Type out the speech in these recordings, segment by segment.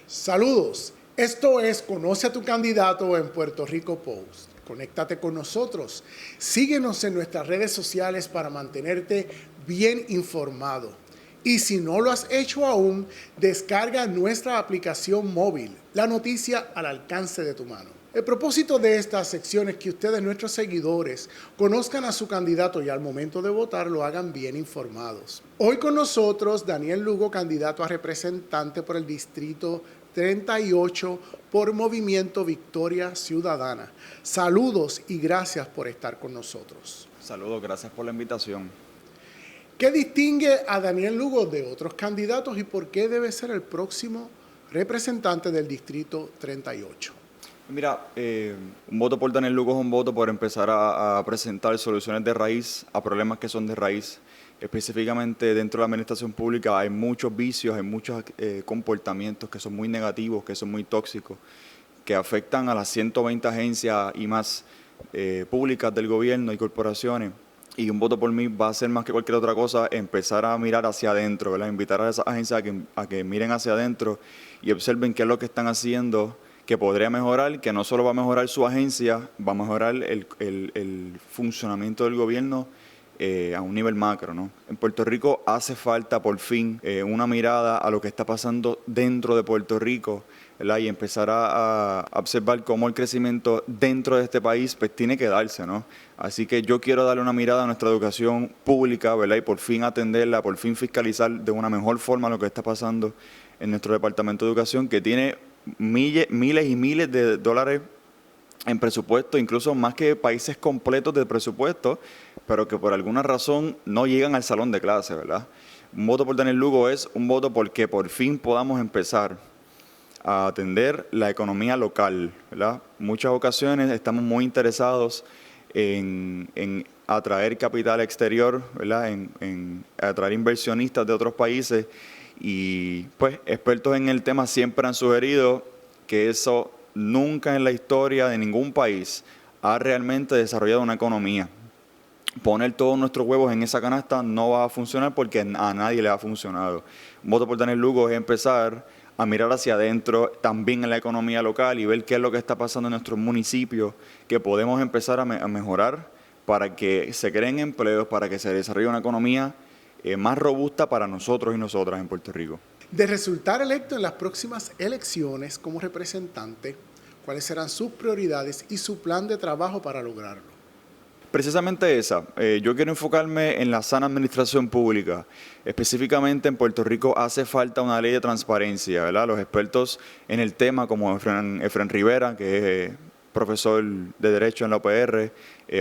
Saludos, esto es Conoce a tu candidato en Puerto Rico Post. Conéctate con nosotros, síguenos en nuestras redes sociales para mantenerte bien informado. Y si no lo has hecho aún, descarga nuestra aplicación móvil, la noticia al alcance de tu mano. El propósito de esta sección es que ustedes, nuestros seguidores, conozcan a su candidato y al momento de votar lo hagan bien informados. Hoy con nosotros Daniel Lugo, candidato a representante por el Distrito 38 por Movimiento Victoria Ciudadana. Saludos y gracias por estar con nosotros. Saludos, gracias por la invitación. ¿Qué distingue a Daniel Lugo de otros candidatos y por qué debe ser el próximo representante del Distrito 38? Mira, un voto por Daniel Lugo es un voto por empezar a presentar soluciones de raíz a problemas que son de raíz. Específicamente dentro de la administración pública hay muchos vicios, hay muchos comportamientos que son muy negativos, que son muy tóxicos, que afectan a las 120 agencias y más públicas del gobierno y corporaciones. Y un voto por mí va a ser más que cualquier otra cosa, empezar a mirar hacia adentro, ¿verdad? Invitar a esas agencias a que miren hacia adentro y observen qué es lo que están haciendo, que podría mejorar, que no solo va a mejorar su agencia, va a mejorar el funcionamiento del gobierno a un nivel macro, ¿no? En Puerto Rico hace falta por fin una mirada a lo que está pasando dentro de Puerto Rico, ¿verdad? Y empezar a observar cómo el crecimiento dentro de este país pues tiene que darse, ¿no? Así que yo quiero darle una mirada a nuestra educación pública, ¿verdad? Y por fin atenderla, por fin fiscalizar de una mejor forma lo que está pasando en nuestro Departamento de Educación, que tiene miles y miles de dólares en presupuesto, incluso más que países completos de presupuesto, pero que por alguna razón no llegan al salón de clase, ¿verdad? Un voto por Daniel Lugo es un voto porque por fin podamos empezar a atender la economía local, ¿verdad? Muchas ocasiones estamos muy interesados en atraer capital exterior, ¿verdad? En atraer inversionistas de otros países y pues expertos en el tema siempre han sugerido que eso nunca en la historia de ningún país ha realmente desarrollado una economía. Poner todos nuestros huevos en esa canasta no va a funcionar porque a nadie le ha funcionado. Un voto por Daniel Lugo es empezar a mirar hacia adentro también en la economía local y ver qué es lo que está pasando en nuestros municipios, que podemos empezar a mejorar para que se creen empleos, para que se desarrolle una economía más robusta para nosotros y nosotras en Puerto Rico. De resultar electo en las próximas elecciones como representante, ¿cuáles serán sus prioridades y su plan de trabajo para lograrlo? Precisamente esa. Yo quiero enfocarme en la sana administración pública. Específicamente en Puerto Rico hace falta una ley de transparencia, ¿verdad? Los expertos en el tema, como Efren Rivera, que es profesor de Derecho en la UPR,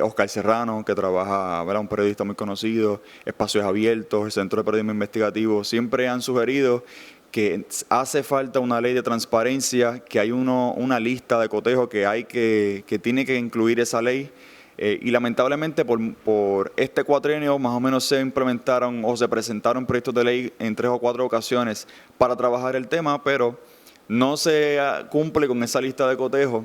Oscar Serrano, que trabaja, ¿verdad? Un periodista muy conocido, Espacios Abiertos, el Centro de Periodismo Investigativo, siempre han sugerido que hace falta una ley de transparencia, que hay una lista de cotejo que tiene que incluir esa ley. Y lamentablemente por este cuatrienio más o menos se implementaron o se presentaron proyectos de ley en 3 o 4 ocasiones para trabajar el tema, pero no se cumple con esa lista de cotejo.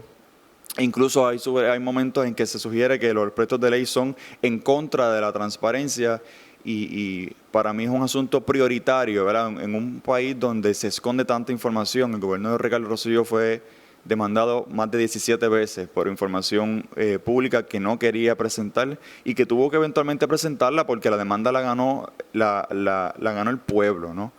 Incluso hay momentos en que se sugiere que los proyectos de ley son en contra de la transparencia y para mí es un asunto prioritario, ¿verdad? En un país donde se esconde tanta información, el gobernador Ricardo Rosselló fue demandado más de 17 veces por información pública que no quería presentar y que tuvo que eventualmente presentarla porque la demanda la ganó el pueblo, ¿no?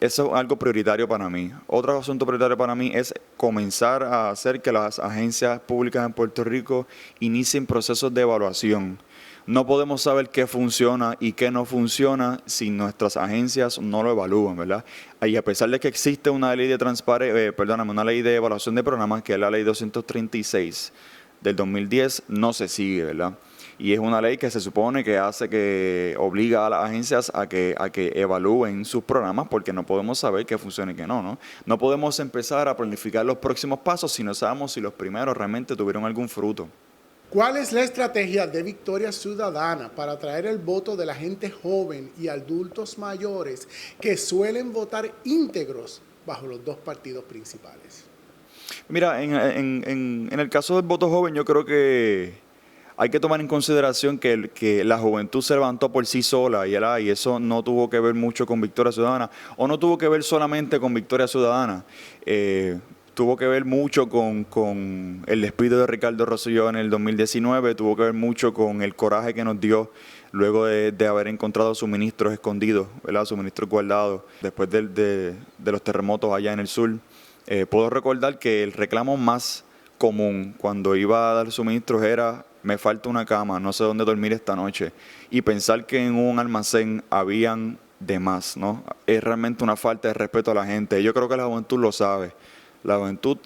Eso es algo prioritario para mí. Otro asunto prioritario para mí es comenzar a hacer que las agencias públicas en Puerto Rico inicien procesos de evaluación. No podemos saber qué funciona y qué no funciona si nuestras agencias no lo evalúan, ¿verdad? Y a pesar de que existe una ley de una ley de evaluación de programas, que es la ley 236 del 2010, no se sigue, ¿verdad? Y es una ley que se supone que obliga a las agencias a que evalúen sus programas porque no podemos saber qué funciona y qué no, ¿no? No podemos empezar a planificar los próximos pasos si no sabemos si los primeros realmente tuvieron algún fruto. ¿Cuál es la estrategia de Victoria Ciudadana para atraer el voto de la gente joven y adultos mayores que suelen votar íntegros bajo los 2 partidos principales? Mira, en el caso del voto joven yo creo que hay que tomar en consideración que la juventud se levantó por sí sola y eso no tuvo que ver mucho con Victoria Ciudadana, o no tuvo que ver solamente con Victoria Ciudadana. Tuvo que ver mucho con el despido de Ricardo Rosselló en el 2019, tuvo que ver mucho con el coraje que nos dio luego de haber encontrado suministros escondidos, ¿verdad? Suministros guardados después de los terremotos allá en el sur. Puedo recordar que el reclamo más común cuando iba a dar suministros era: me falta una cama, no sé dónde dormir esta noche. Y pensar que en un almacén habían de más, ¿no? Es realmente una falta de respeto a la gente. Yo creo que la juventud lo sabe. La juventud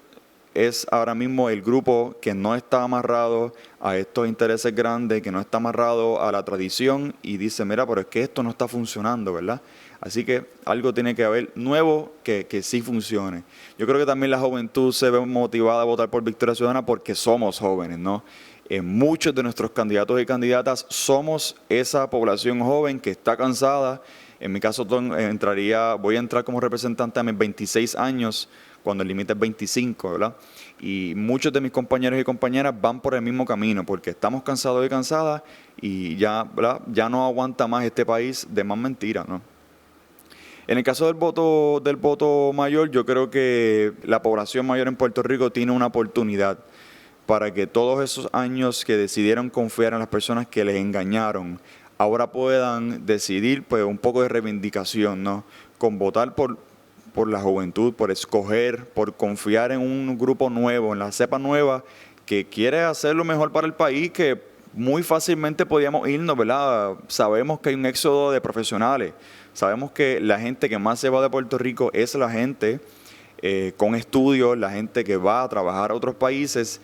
es ahora mismo el grupo que no está amarrado a estos intereses grandes, que no está amarrado a la tradición y dice: mira, pero es que esto no está funcionando, ¿verdad? Así que algo tiene que haber nuevo que sí funcione. Yo creo que también la juventud se ve motivada a votar por Victoria Ciudadana porque somos jóvenes, ¿no? Muchos de nuestros candidatos y candidatas somos esa población joven que está cansada. En mi caso voy a entrar como representante a mis 26 años, cuando el límite es 25, ¿verdad? Y muchos de mis compañeros y compañeras van por el mismo camino, porque estamos cansados y cansadas y ya, ¿verdad? Ya no aguanta más este país de más mentiras, ¿no? En el caso del voto mayor, yo creo que la población mayor en Puerto Rico tiene una oportunidad para que todos esos años que decidieron confiar en las personas que les engañaron, ahora puedan decidir, pues, un poco de reivindicación, ¿no? Con votar por la juventud, por escoger, por confiar en un grupo nuevo, en la cepa nueva, que quiere hacer lo mejor para el país, que muy fácilmente podíamos irnos, ¿verdad? Sabemos que hay un éxodo de profesionales, sabemos que la gente que más se va de Puerto Rico es la gente con estudios, la gente que va a trabajar a otros países,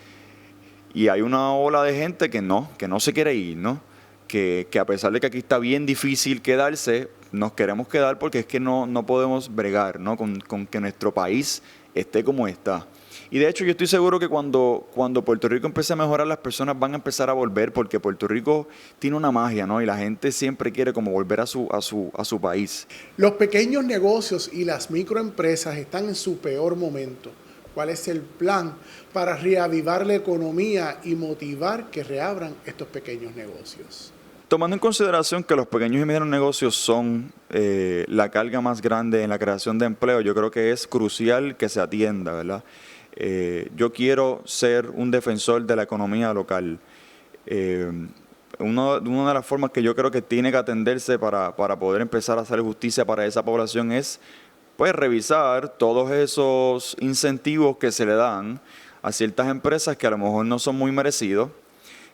y hay una ola de gente que no se quiere ir, ¿no? Que a pesar de que aquí está bien difícil quedarse, nos queremos quedar porque es que no podemos bregar, ¿no? Con que nuestro país esté como está. Y de hecho yo estoy seguro que cuando Puerto Rico empiece a mejorar, las personas van a empezar a volver, porque Puerto Rico tiene una magia, ¿no? Y la gente siempre quiere como volver a su país. Los pequeños negocios y las microempresas están en su peor momento. ¿Cuál es el plan para reavivar la economía y motivar que reabran estos pequeños negocios? Tomando en consideración que los pequeños y medianos negocios son la carga más grande en la creación de empleo, yo creo que es crucial que se atienda, ¿verdad? Yo quiero ser un defensor de la economía local. Una de las formas que yo creo que tiene que atenderse para poder empezar a hacer justicia para esa población es, pues, revisar todos esos incentivos que se le dan a ciertas empresas que a lo mejor no son muy merecidos.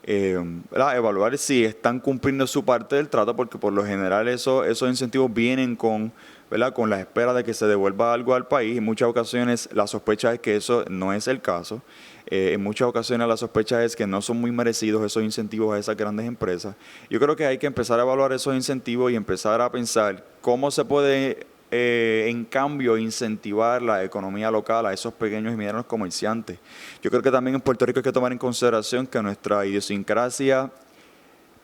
Evaluar si están cumpliendo su parte del trato, porque por lo general esos incentivos vienen con la espera de que se devuelva algo al país. En muchas ocasiones la sospecha es que eso no es el caso. En muchas ocasiones la sospecha es que no son muy merecidos esos incentivos a esas grandes empresas. Yo creo que hay que empezar a evaluar esos incentivos y empezar a pensar cómo se puede en cambio incentivar la economía local a esos pequeños y medianos comerciantes. Yo creo que también en Puerto Rico hay que tomar en consideración que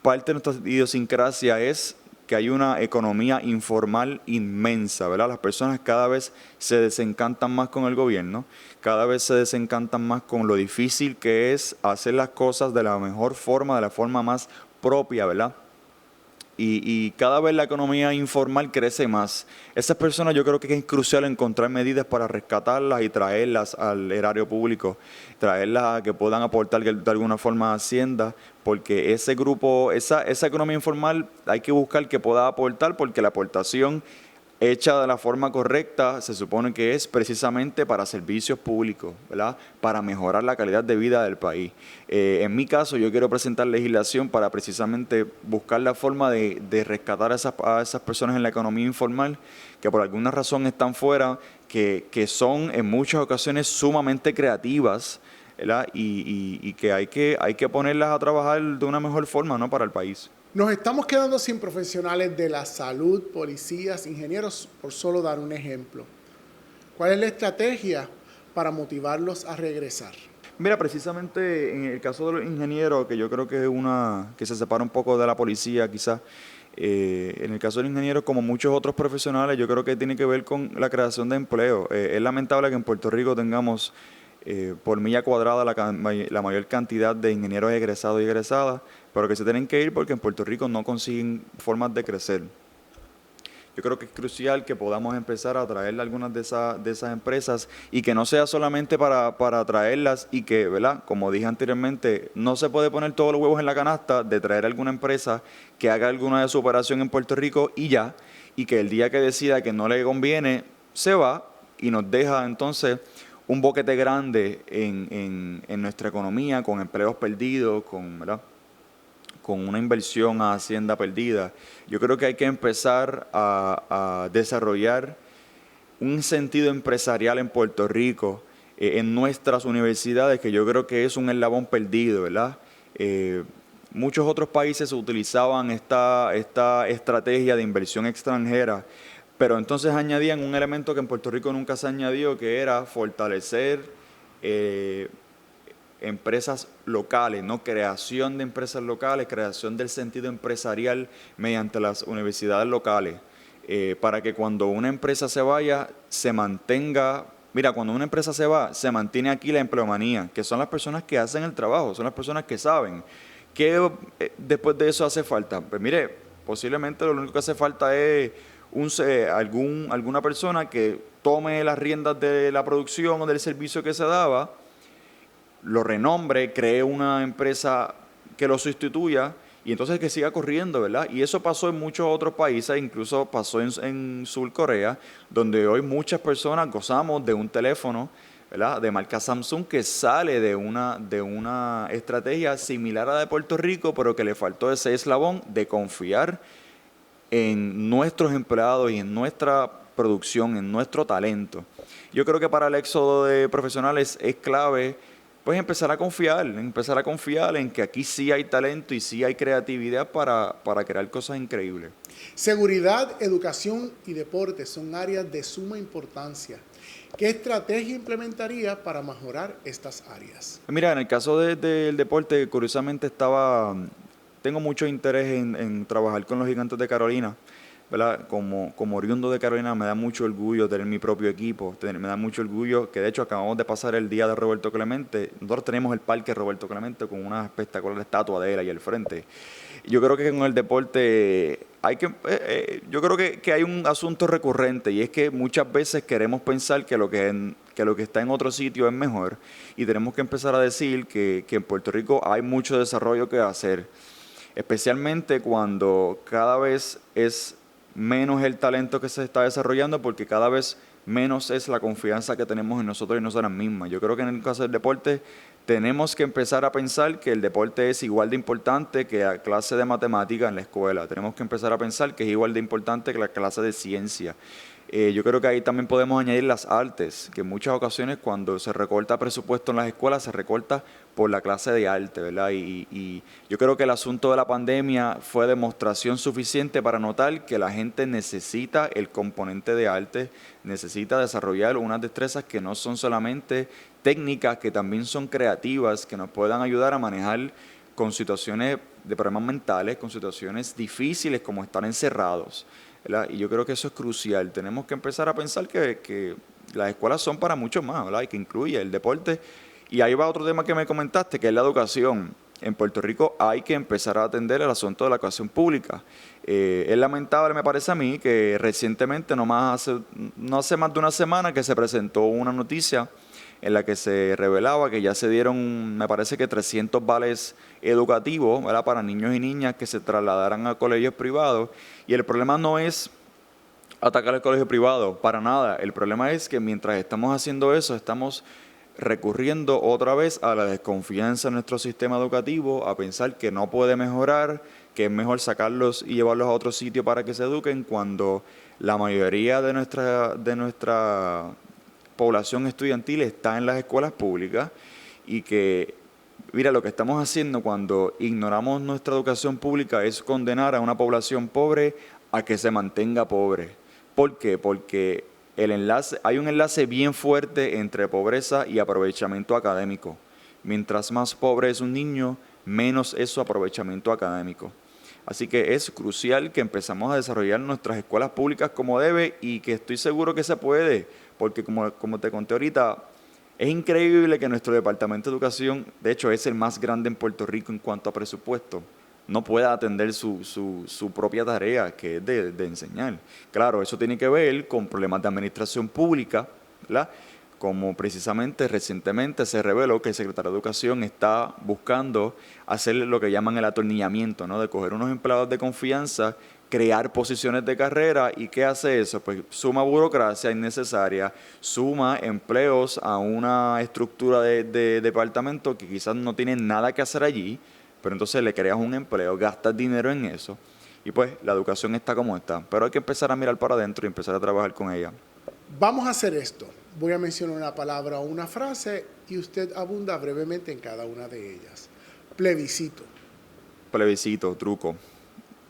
parte de nuestra idiosincrasia es que hay una economía informal inmensa, ¿verdad? Las personas cada vez se desencantan más con el gobierno, cada vez se desencantan más con lo difícil que es hacer las cosas de la mejor forma, de la forma más propia, ¿verdad? Y cada vez la economía informal crece más. Esas personas, yo creo que es crucial encontrar medidas para rescatarlas y traerlas al erario público, traerlas a que puedan aportar de alguna forma a Hacienda, porque ese grupo, esa economía informal hay que buscar que pueda aportar, porque la aportación hecha de la forma correcta se supone que es precisamente para servicios públicos, ¿verdad? Para mejorar la calidad de vida del país. En mi caso, yo quiero presentar legislación para precisamente buscar la forma de rescatar a esas personas en la economía informal que por alguna razón están fuera, que son en muchas ocasiones sumamente creativas, ¿verdad? Y que hay que ponerlas a trabajar de una mejor forma, ¿no? Para el país. Nos estamos quedando sin profesionales de la salud, policías, ingenieros, por solo dar un ejemplo. ¿Cuál es la estrategia para motivarlos a regresar? Mira, precisamente en el caso de los ingenieros, que yo creo que es que se separa un poco de la policía quizás, en el caso de los ingenieros, como muchos otros profesionales, yo creo que tiene que ver con la creación de empleo. Es lamentable que en Puerto Rico tengamos por milla cuadrada la mayor cantidad de ingenieros egresados y egresadas, pero que se tienen que ir porque en Puerto Rico no consiguen formas de crecer. Yo creo que es crucial que podamos empezar a atraer algunas de esas empresas y que no sea solamente para atraerlas y que, ¿verdad? Como dije anteriormente, no se puede poner todos los huevos en la canasta de traer alguna empresa que haga alguna de su operación en Puerto Rico y ya, y que el día que decida que no le conviene, se va y nos deja entonces un boquete grande en nuestra economía, con empleos perdidos, ¿verdad?, con una inversión a hacienda perdida. Yo creo que hay que empezar a desarrollar un sentido empresarial en Puerto Rico, en nuestras universidades, que yo creo que es un eslabón perdido, ¿verdad? Muchos otros países utilizaban esta estrategia de inversión extranjera, pero entonces añadían un elemento que en Puerto Rico nunca se añadió, que era fortalecer empresas locales, ¿no? Creación de empresas locales, creación del sentido empresarial mediante las universidades locales, para que cuando una empresa se vaya, se mantenga. Mira, cuando una empresa se va, se mantiene aquí la empleomanía, que son las personas que hacen el trabajo, son las personas que saben. ¿Qué después de eso hace falta? Pues mire, posiblemente lo único que hace falta es alguna persona que tome las riendas de la producción o del servicio que se daba, lo renombre, cree una empresa que lo sustituya y entonces que siga corriendo, ¿verdad? Y eso pasó en muchos otros países, incluso pasó en Sur Corea, donde hoy muchas personas gozamos de un teléfono, ¿verdad?, de marca Samsung, que sale de una estrategia similar a la de Puerto Rico, pero que le faltó ese eslabón de confiar en nuestros empleados y en nuestra producción, en nuestro talento. Yo creo que para el éxodo de profesionales es clave pues empezar a confiar en que aquí sí hay talento y sí hay creatividad para crear cosas increíbles. Seguridad, educación y deporte son áreas de suma importancia. ¿Qué estrategia implementaría para mejorar estas áreas? Mira, en el caso del deporte, curiosamente tengo mucho interés en trabajar con los Gigantes de Carolina, ¿verdad? Como oriundo de Carolina me da mucho orgullo tener mi propio equipo, me da mucho orgullo que de hecho acabamos de pasar el día de Roberto Clemente. Nosotros tenemos el parque Roberto Clemente con una espectacular estatua de él ahí al frente. Yo creo que con el deporte yo creo que hay un asunto recurrente y es que muchas veces queremos pensar que lo que está en otro sitio es mejor y tenemos que empezar a decir que en Puerto Rico hay mucho desarrollo que hacer, especialmente cuando cada vez es menos el talento que se está desarrollando porque cada vez menos es la confianza que tenemos en nosotros y nosotras mismas. Yo creo que en el caso del deporte tenemos que empezar a pensar que el deporte es igual de importante que la clase de matemática en la escuela. Tenemos que empezar a pensar que es igual de importante que la clase de ciencia. Yo creo que ahí también podemos añadir las artes, que en muchas ocasiones cuando se recorta presupuesto en las escuelas se recorta por la clase de arte, ¿verdad? Y yo creo que el asunto de la pandemia fue demostración suficiente para notar que la gente necesita el componente de arte, necesita desarrollar unas destrezas que no son solamente técnicas, que también son creativas, que nos puedan ayudar a manejar con situaciones de problemas mentales, con situaciones difíciles como estar encerrados, ¿verdad? Y yo creo que eso es crucial. Tenemos que empezar a pensar que las escuelas son para mucho más, ¿verdad? Y que incluye el deporte. Y ahí va otro tema que me comentaste, que es la educación. En Puerto Rico hay que empezar a atender el asunto de la educación pública. Es lamentable, me parece a mí, que recientemente, no hace más de una semana, que se presentó una noticia en la que se revelaba que ya se dieron, me parece que 300 vales educativos, ¿verdad?, para niños y niñas que se trasladaran a colegios privados. Y el problema no es atacar al colegio privado, para nada. El problema es que mientras estamos haciendo eso, estamos recurriendo otra vez a la desconfianza en nuestro sistema educativo, a pensar que no puede mejorar, que es mejor sacarlos y llevarlos a otro sitio para que se eduquen, cuando la mayoría de nuestra población estudiantil está en las escuelas públicas y que, mira, lo que estamos haciendo cuando ignoramos nuestra educación pública es condenar a una población pobre a que se mantenga pobre. ¿Por qué? Porque hay un enlace bien fuerte entre pobreza y aprovechamiento académico. Mientras más pobre es un niño, menos es su aprovechamiento académico. Así que es crucial que empezamos a desarrollar nuestras escuelas públicas como debe y que estoy seguro que se puede, porque como te conté ahorita, Es increíble que nuestro Departamento de Educación, de hecho es el más grande en Puerto Rico en cuanto a presupuesto, no pueda atender su propia tarea, que es de enseñar. Claro, eso tiene que ver con problemas de administración pública, ¿verdad? Como precisamente recientemente se reveló que el secretario de Educación está buscando hacer lo que llaman el atornillamiento, ¿no? De coger unos empleados de confianza, crear posiciones de carrera. ¿Y qué hace eso? Pues suma burocracia innecesaria, suma empleos a una estructura de departamento que quizás no tiene nada que hacer allí, pero entonces le creas un empleo, gastas dinero en eso y pues la educación está como está. Pero hay que empezar a mirar para adentro y empezar a trabajar con ella. Vamos a hacer esto. Voy a mencionar una palabra o una frase y usted abunda brevemente en cada una de ellas. Plebiscito. Plebiscito, truco.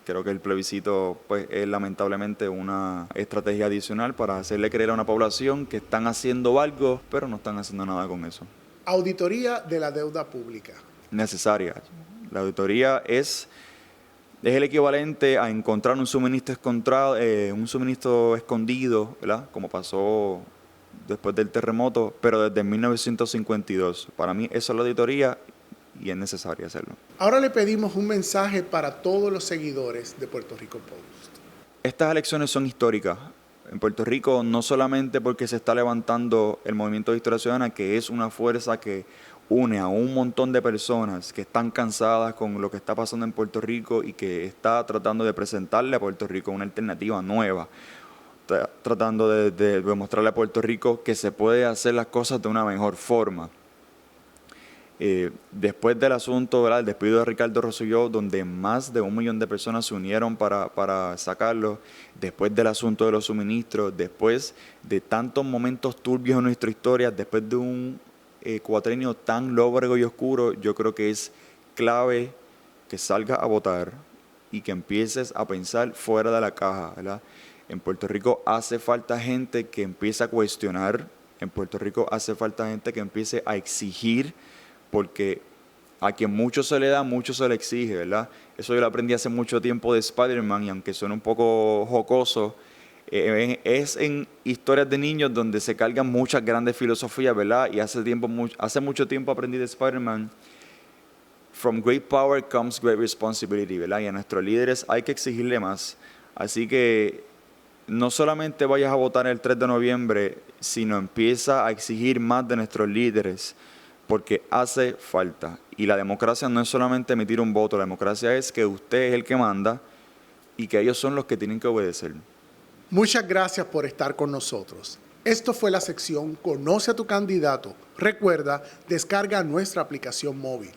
Creo que el plebiscito pues, es lamentablemente una estrategia adicional para hacerle creer a una población que están haciendo algo, pero no están haciendo nada con eso. Auditoría de la deuda pública. Necesaria. La auditoría es el equivalente a encontrar un suministro escondido, ¿verdad? Como pasó después del terremoto, pero desde 1952. Para mí eso es la auditoría y es necesario hacerlo. Ahora le pedimos un mensaje para todos los seguidores de Puerto Rico Post. Estas elecciones son históricas. En Puerto Rico, no solamente porque se está levantando el Movimiento de Historia Ciudadana, que es una fuerza que une a un montón de personas que están cansadas con lo que está pasando en Puerto Rico y que está tratando de presentarle a Puerto Rico una alternativa nueva, tratando de demostrarle a Puerto Rico que se puede hacer las cosas de una mejor forma. Después del asunto, ¿verdad?, el despido de Ricardo Rosselló, donde más de 1 millón de personas se unieron para sacarlo, después del asunto de los suministros, después de tantos momentos turbios en nuestra historia, después de un cuatrenio tan lóbrego y oscuro, yo creo que es clave que salgas a votar y que empieces a pensar fuera de la caja, ¿verdad? En Puerto Rico hace falta gente que empiece a cuestionar, en Puerto Rico hace falta gente que empiece a exigir, porque a quien mucho se le da, mucho se le exige, ¿verdad? Eso yo lo aprendí hace mucho tiempo de Spider-Man, y aunque suene un poco jocoso, es en historias de niños donde se cargan muchas grandes filosofías, ¿verdad? Y hace mucho tiempo aprendí de Spider-Man, from great power comes great responsibility, ¿verdad? Y a nuestros líderes hay que exigirle más. Así que no solamente vayas a votar el 3 de noviembre, sino empieza a exigir más de nuestros líderes, porque hace falta. Y la democracia no es solamente emitir un voto, la democracia es que usted es el que manda y que ellos son los que tienen que obedecer. Muchas gracias por estar con nosotros. Esto fue la sección Conoce a tu candidato. Recuerda, descarga nuestra aplicación móvil.